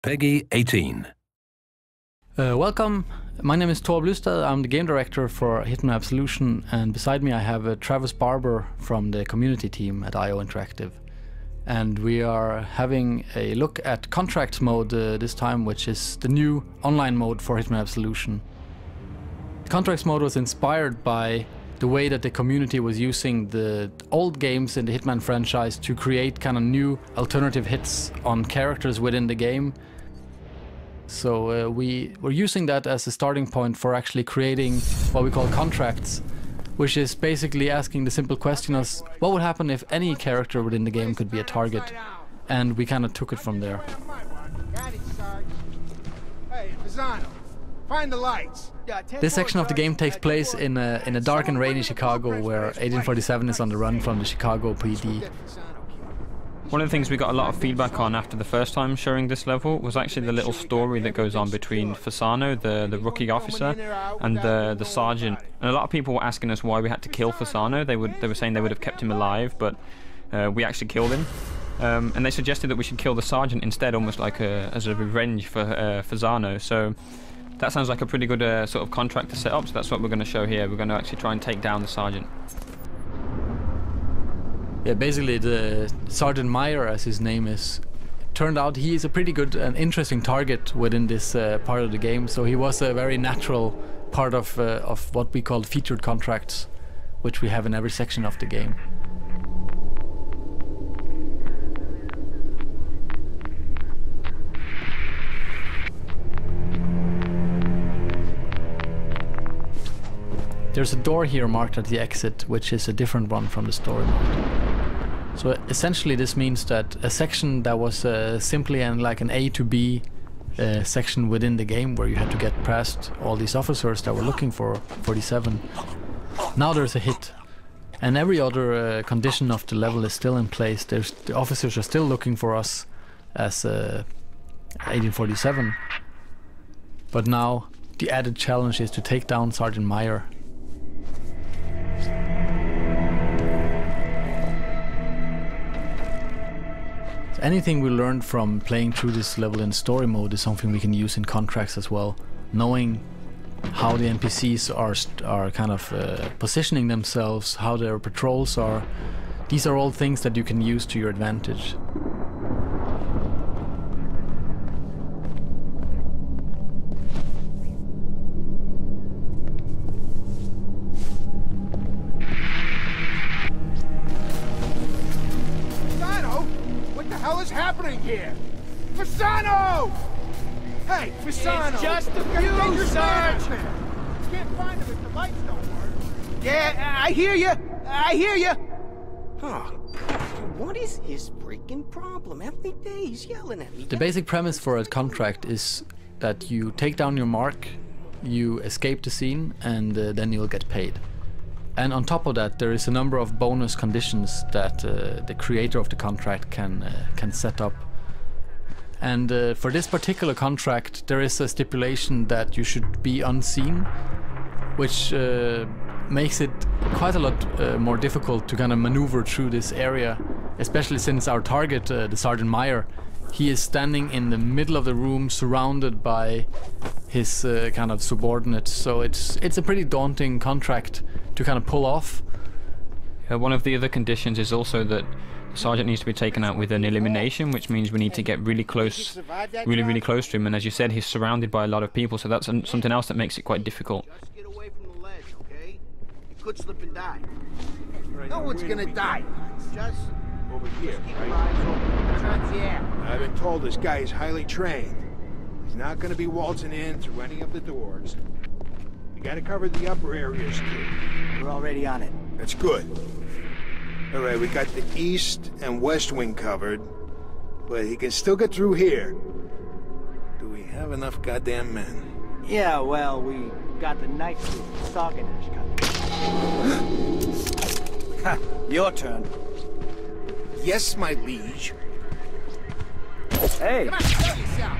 Peggy 18. Welcome, my name is Travis Blystad. I'm the game director for Hitman Absolution, and beside me I have Travis Barbour from the community team at IO Interactive. And we are having a look at Contracts mode this time, which is the new online mode for Hitman Absolution. Contracts mode was inspired by the way that the community was using the old games in the Hitman franchise to create kind of new alternative hits on characters within the game. So we were using that as a starting point for actually creating what we call contracts, which is basically asking the simple question as what would happen if any character within the game could be a target, and we kind of took it from there. Find the lights. This section of the game takes place in a dark and rainy Chicago, where 1847 is on the run from the Chicago PD. One of the things we got a lot of feedback on after the first time showing this level was actually the little story that goes on between Fasano, the rookie officer, and the sergeant. And a lot of people were asking us why we had to kill Fasano. They were saying they would have kept him alive, but we actually killed him. And they suggested that we should kill the sergeant instead, almost like as a revenge for Fasano. So that sounds like a pretty good sort of contract to set up, so that's what we're going to show here. We're going to actually try and take down the sergeant. Yeah, basically the Sergeant Meyer, as his name is, turned out he is a pretty good and interesting target within this part of the game. So he was a very natural part of what we call featured contracts, which we have in every section of the game. There's a door here marked at the exit, which is a different one from the story mode. So essentially this means that a section that was simply like an A to B section within the game, where you had to get past all these officers that were looking for 47, now there's a hit. And every other condition of the level is still in place. The officers are still looking for us as 1847. But now the added challenge is to take down Sergeant Meyer. Anything we learned from playing through this level in story mode is something we can use in contracts as well. Knowing how the NPCs are kind of positioning themselves, how their patrols are. These are all things that you can use to your advantage. What is happening here? Fasano! Hey, Fasano! It's just a few, Sarge! Can't find him if the lights don't work. Yeah, I hear you! I hear you! Oh, what is his freaking problem? Every day he's yelling at me. The basic premise for a contract is that you take down your mark, you escape the scene, and then you'll get paid. And on top of that, there is a number of bonus conditions that the creator of the contract can set up. And for this particular contract, there is a stipulation that you should be unseen, which makes it quite a lot more difficult to kind of maneuver through this area, especially since our target, the Sergeant Meyer, he is standing in the middle of the room surrounded by his kind of subordinates. So it's a pretty daunting contract to kind of pull off. One of the other conditions is also that the sergeant needs to be taken out with an elimination, which means we need to get really close, really close to him. And as you said, he's surrounded by a lot of people, so that's something else that makes it quite difficult. Just get away from the ledge, okay? You could slip and die. No one's gonna die. Just Over here, keep right? your eyes open. Turn the air. I've been told this guy is highly trained. He's not gonna be waltzing in through any of the doors. We gotta cover the upper areas too. We're already on it. That's good. All right, we got the east and west wing covered, but he can still get through here. Do we have enough goddamn men? Yeah, well, we got the night crew, Saganage coming. Ha! Your turn. Yes, my liege. Hey! Come on, show yourself.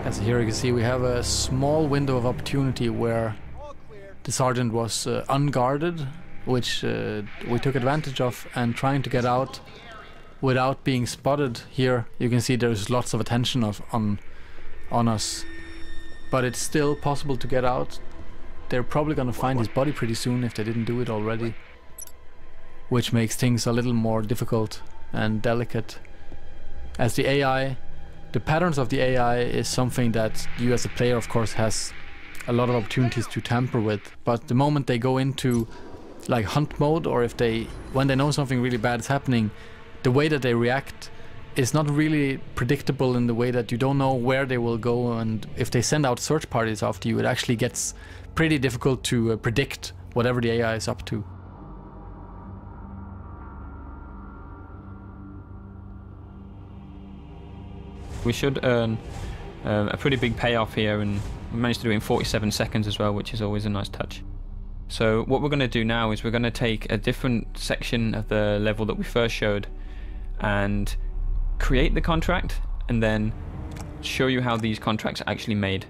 As here you can see, we have a small window of opportunity where the sergeant was unguarded, which we took advantage of, and trying to get out without being spotted. Here you can see there's lots of attention on us, but it's still possible to get out. They're probably gonna find his body pretty soon if they didn't do it already, which makes things a little more difficult and delicate, as the patterns of the AI is something that you as a player of course has a lot of opportunities to tamper with. But the moment they go into like hunt mode, or when they know something really bad is happening, the way that they react is not really predictable, in the way that you don't know where they will go, and if they send out search parties after you, it actually gets pretty difficult to predict whatever the AI is up to. We should earn a pretty big payoff here, and we managed to do it in 47 seconds as well, which is always a nice touch. So what we're going to do now is we're going to take a different section of the level that we first showed and create the contract, and then show you how these contracts are actually made.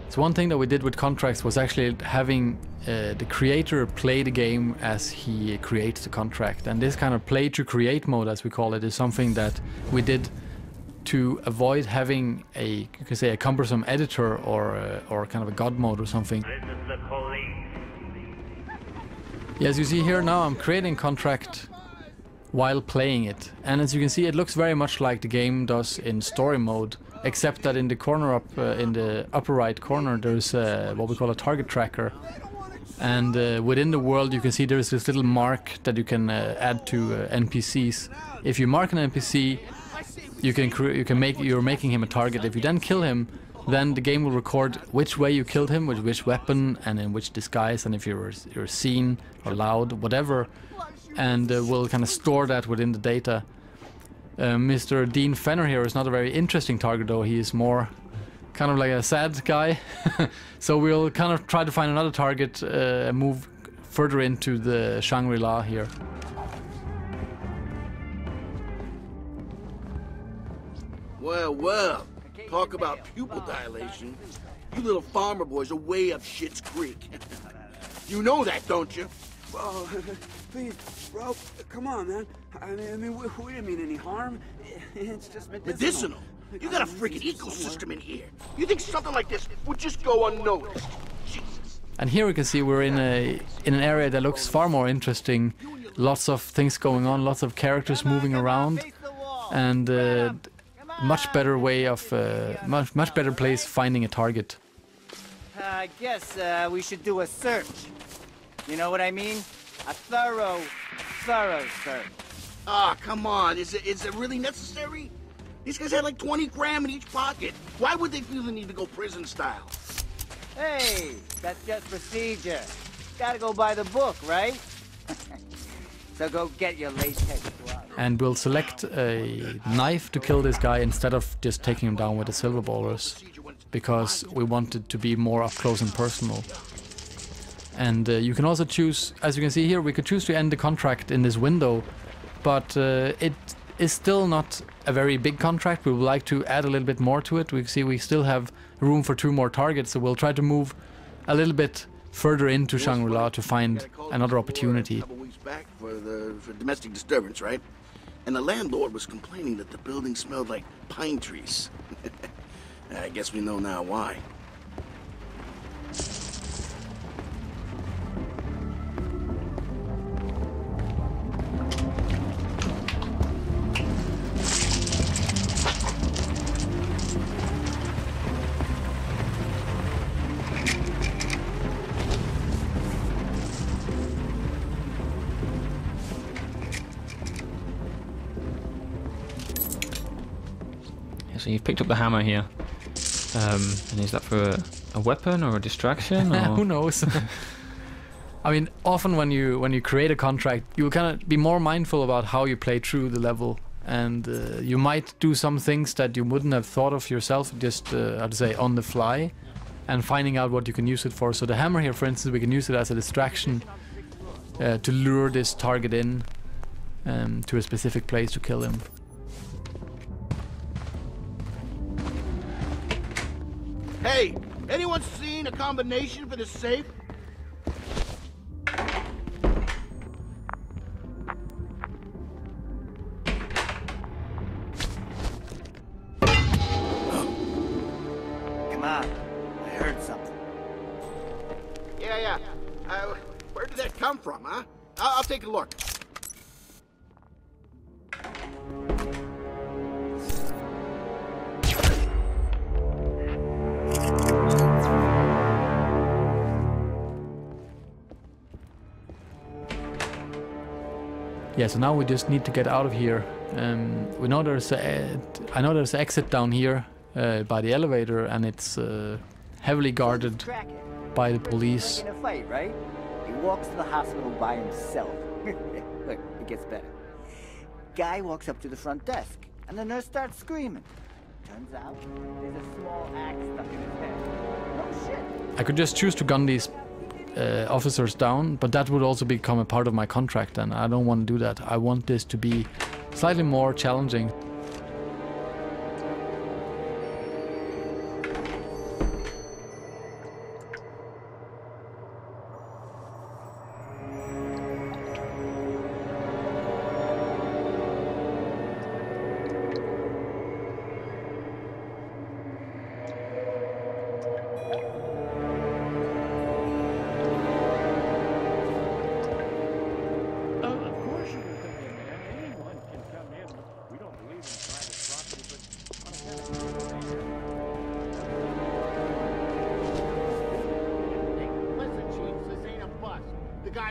So one thing that we did with contracts was actually having the creator play the game as he creates the contract, and this kind of play to create mode, as we call it, is something that we did to avoid having you could say a cumbersome editor or kind of a god mode or something. Yeah, as you see here now, I'm creating contract while playing it, and as you can see, it looks very much like the game does in story mode, except that in the corner in the upper right corner, there's what we call a target tracker, and within the world you can see there's this little mark that you can add to NPCs. If you mark an NPC, you're making him a target. If you then kill him, then the game will record which way you killed him, with which weapon and in which disguise, and if you're seen or loud, whatever, and we'll kind of store that within the data. Mr. Dean Fenner here is not a very interesting target, though. He is more kind of like a sad guy. So we'll kind of try to find another target and move further into the Shangri-La here. Well, talk about pupil dilation. You little farmer boys are way up Shit's Creek. You know that, don't you? Oh, please, bro, come on, man. I mean, we didn't mean any harm. It's just medicinal. You got a freaking ecosystem in here. You think something like this would just go unnoticed? Jesus. And here we can see we're in an area that looks far more interesting. Lots of things going on, lots of characters moving around, and much better way of much better place finding a target. I guess we should do a search. You know what I mean? A thorough search. Ah, come on. Is it really necessary? These guys had like 20 grand in each pocket. Why would they feel the need to go prison style? Hey, that's just procedure. Gotta go by the book, right? So go get your latex gloves. And we'll select a knife to kill this guy instead of just taking him down with the silver ballers, because we want it to be more up close and personal. And you can also choose, as you can see here, we could choose to end the contract in this window, but it is still not a very big contract. We would like to add a little bit more to it. We see we still have room for 2 more targets, so we'll try to move a little bit further into Shangri-La to find another opportunity. A couple weeks back for domestic disturbance, right? And the landlord was complaining that the building smelled like pine trees. I guess we know now why. So you've picked up the hammer here, and is that for a weapon or a distraction? Or? Who knows? I mean, often when you create a contract, you kind of be more mindful about how you play through the level, and you might do some things that you wouldn't have thought of yourself, just how to say, on the fly, and finding out what you can use it for. So the hammer here, for instance, we can use it as a distraction to lure this target in to a specific place to kill him. Hey, anyone seen a combination for the safe? from, huh? I'll take a look. Yeah, so now we just need to get out of here. We know there's I know there's an exit down here by the elevator, and it's heavily guarded by the police. In a fight, right? He walks to the hospital by himself. Look, it gets better. Guy walks up to the front desk, and the nurse starts screaming. Turns out there's a small axe stuck in his head. No shit. I could just choose to gun these officers down, but that would also become a part of my contract, and I don't want to do that. I want this to be slightly more challenging.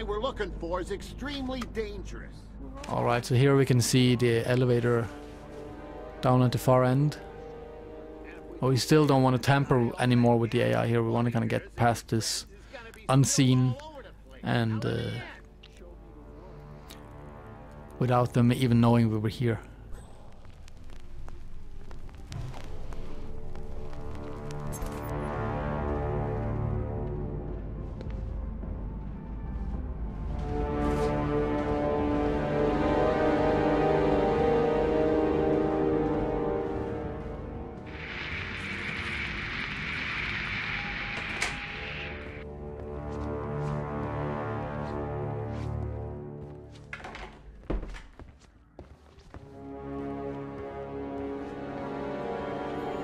We're looking for is extremely dangerous. Alright, so here we can see the elevator down at the far end. Oh, we still don't want to tamper anymore with the AI here. We want to kind of get past this unseen and without them even knowing we were here.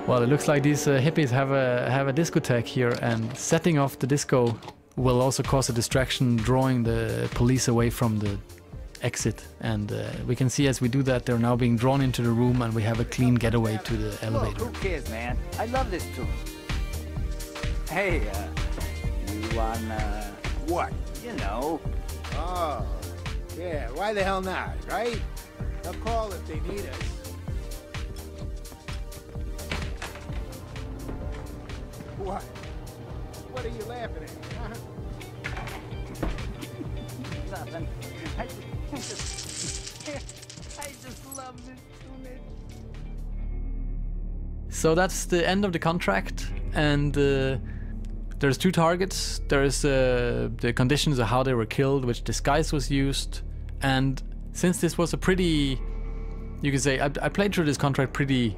Well, it looks like these hippies have a discotheque here, and setting off the disco will also cause a distraction, drawing the police away from the exit. And we can see as we do that, they're now being drawn into the room, and we have a clean getaway to the elevator. Who cares, man? I love this tool. Hey, you want, What? you know, Oh, yeah, why the hell not, right? They'll call if they need us. What? What are you laughing at? nothing. I just love this tunage. So that's the end of the contract, and there's two targets. There's the conditions of how they were killed, which disguise was used, and since this was a pretty, you could say, I played through this contract pretty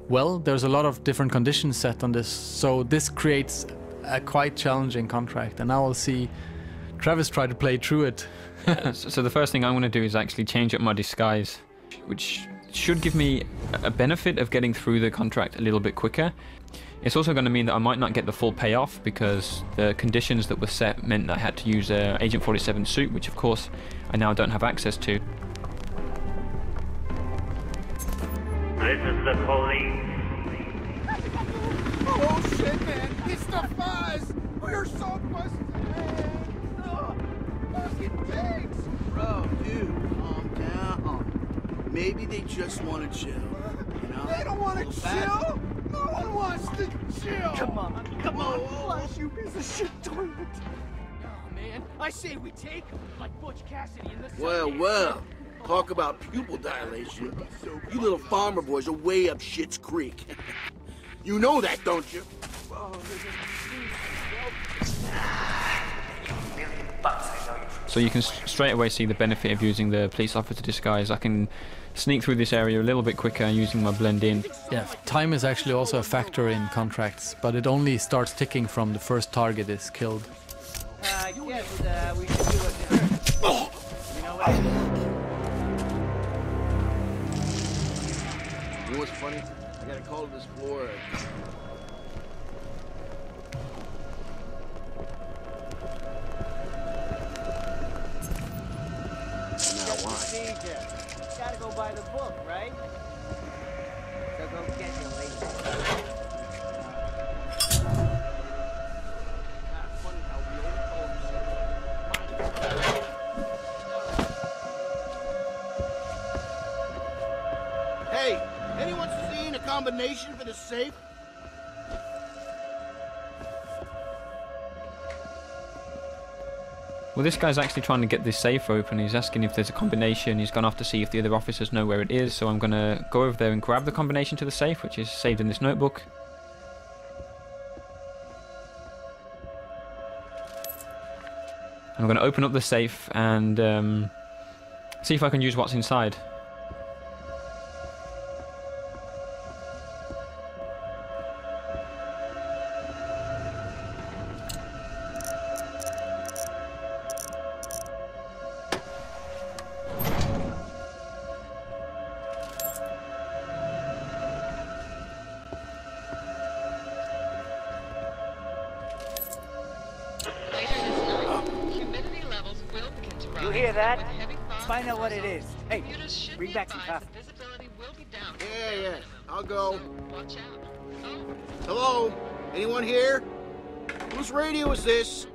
well. There's a lot of different conditions set on this, so this creates a quite challenging contract, and now we'll see Travis try to play through it. So the first thing I'm going to do is actually change up my disguise, which should give me a benefit of getting through the contract a little bit quicker. It's also going to mean that I might not get the full payoff, because the conditions that were set meant that I had to use a Agent 47 suit, which of course I now don't have access to. This is the police. Oh shit, man! It's the fuzz! We're so busted, man! Oh, fucking pigs! Bro, dude, calm down. Maybe they just want to chill, you know? They don't want to chill! No one wants to chill! Come on, Flush, you piece of shit toilet! Oh, man. I say we take him, like Butch Cassidy in the Well. Talk about pupil dilation. You little farmer boys are way up Schitt's Creek. You know that, don't you? So you can straight away see the benefit of using the police officer disguise. I can sneak through this area a little bit quicker using my blend in. Yeah, time is actually also a factor in contracts, but it only starts ticking from the first target is killed. I guess we should do it. Oh. You know what? You know what's funny? I got a call to this floor. procedure. Gotta go by the book, right? So go get your laser. Hey, anyone seen a combination for the safe? Well, this guy's actually trying to get this safe open. He's asking if there's a combination. He's gone off to see if the other officers know where it is. So I'm going to go over there and grab the combination to the safe, which is saved in this notebook. I'm going to open up the safe and see if I can use what's inside. You hear that? Find out what it is. Hey, bring back some coffee. Yeah, I'll go. Hello? Anyone here? Whose radio is this?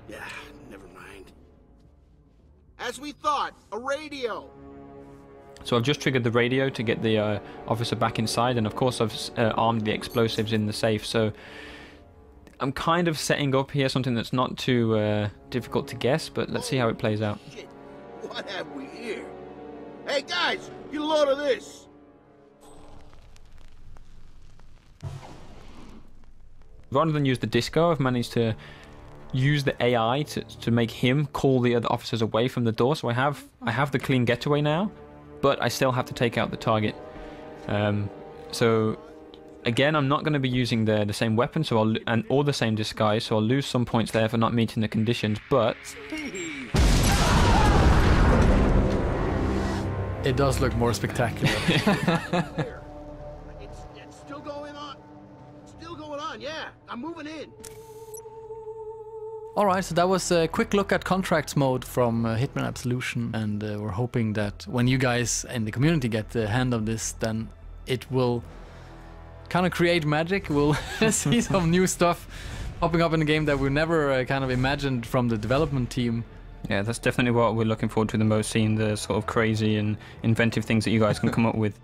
Yeah, never mind. As we thought, a radio. So I've just triggered the radio to get the officer back inside, and of course I've armed the explosives in the safe, so I'm kind of setting up here something that's not too difficult to guess, but let's see how it plays out. Shit, what have we here? Hey guys, get a load of this. Rather than use the disco, I've managed to use the AI to make him call the other officers away from the door, so I have the clean getaway now, but I still have to take out the target. So again, I'm not going to be using the same weapon, or the same disguise, so I'll lose some points there for not meeting the conditions, but it does look more spectacular. It's still going on. Still going on, yeah. I'm moving in. Alright, so that was a quick look at contracts mode from Hitman Absolution, and we're hoping that when you guys in the community get the hand of this, then it will kind of create magic. We'll see some new stuff popping up in the game that we never kind of imagined from the development team. yeah, that's definitely what we're looking forward to the most, seeing the sort of crazy and inventive things that you guys can come up with.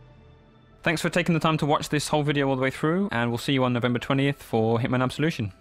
Thanks for taking the time to watch this whole video all the way through, and we'll see you on November 20th for Hitman Absolution.